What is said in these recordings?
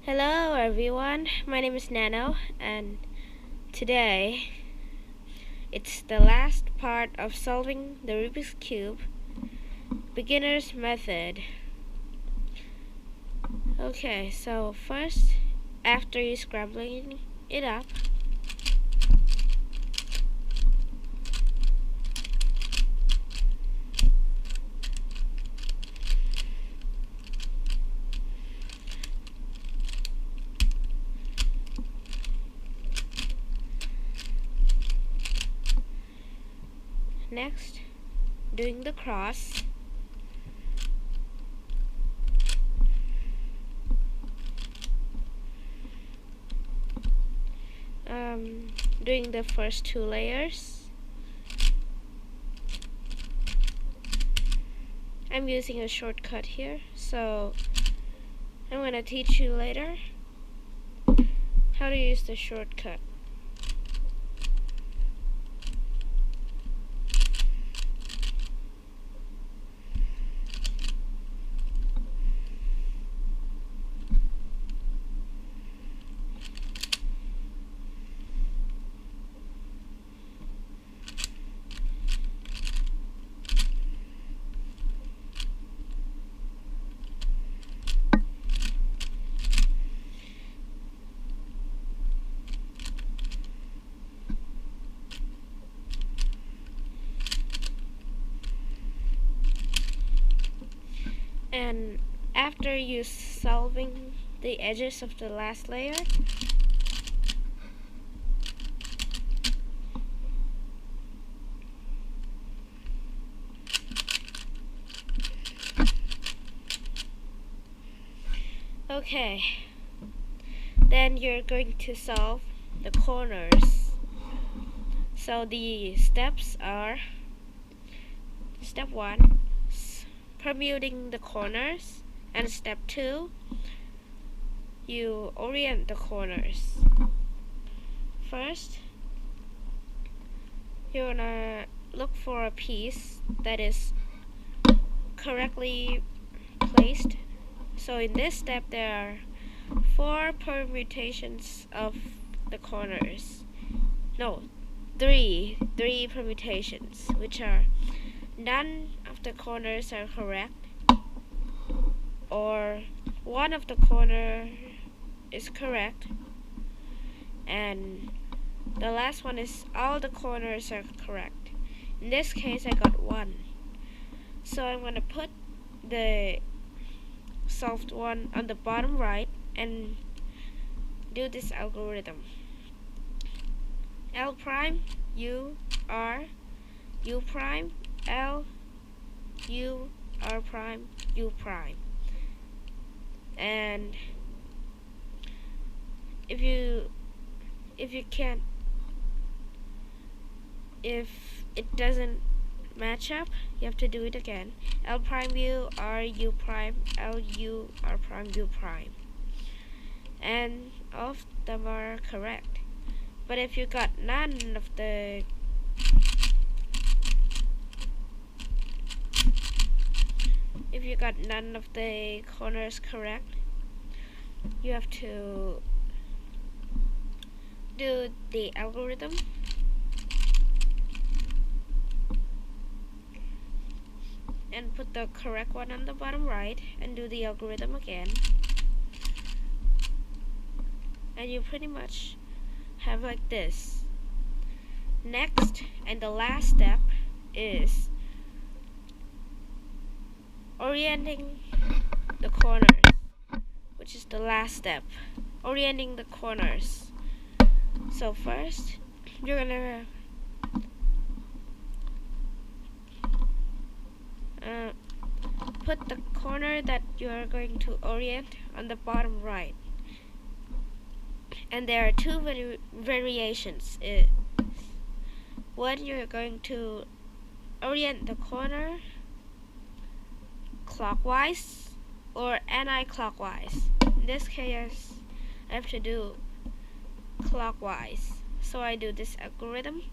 Hello everyone, my name is Nano, and today it's the last part of solving the Rubik's Cube beginner's method. Okay, so first, after you scrambling it up, next, doing the cross, doing the first two layers. I'm using a shortcut here, so I'm going to teach you later how to use the shortcut. And after you solving the edges of the last layer, okay, then you're going to solve the corners. So the steps are: step 1, permuting the corners, and step 2, you orient the corners. First, you're gonna look for a piece that is correctly placed. So in this step there are 4 permutations of the corners. No, 3 permutations, which are: none of the corners are correct, or one of the corner is correct, and the last one is all the corners are correct. In this case I got 1, so I'm going to put the solved one on the bottom right and do this algorithm: L prime U R U prime L U R prime U prime. And if it doesn't match up, you have to do it again: L prime U R U prime L U R prime U prime, and all of them are correct. But if you got none of the corners correct, you have to do the algorithm and put the correct one on the bottom right and do the algorithm again, and you pretty much have like this. Next, and the last step, is orienting the corners, which is the last step, orienting the corners. So first, you're gonna put the corner that you're going to orient on the bottom right. And there are 2 variations. One, you're going to orient the corner clockwise or anti-clockwise. In this case, I have to do clockwise. So I do this algorithm: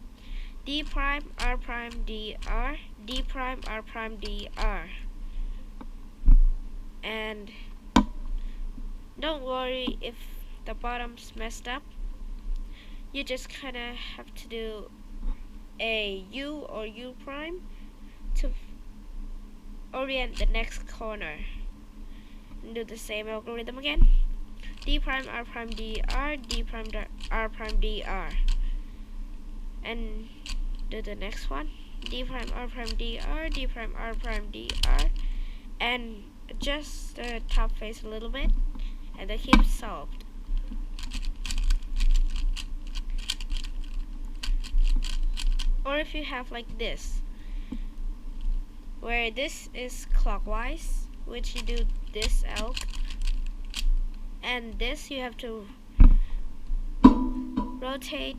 D prime R prime D R D prime R prime D R. And Don't worry if the bottom's messed up. You just kinda have to do a U or U prime to orient the next corner. And do the same algorithm again. D prime R prime D R D prime R prime D R. And do the next one. D prime R prime D R D prime R prime D R, and adjust the top face a little bit, and the cube's solved. Or if you have like this, where this is clockwise, which you do this elk, and this you have to rotate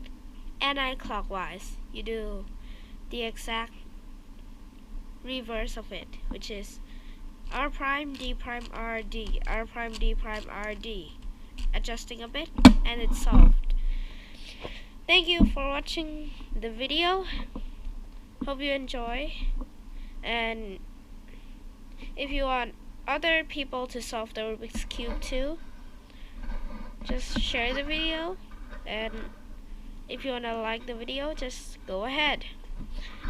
anti-clockwise. You do the exact reverse of it, which is R prime D prime R D R prime D prime R D, adjusting a bit, and it's solved. Thank you for watching the video. Hope you enjoy, and if you want other people to solve the Rubik's Cube too, just share the video, and if you want to like the video, just go ahead.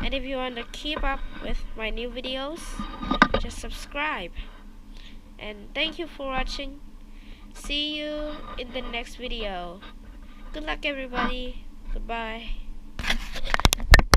And if you want to keep up with my new videos, just subscribe. And thank you for watching. See you in the next video. Good luck everybody. Goodbye.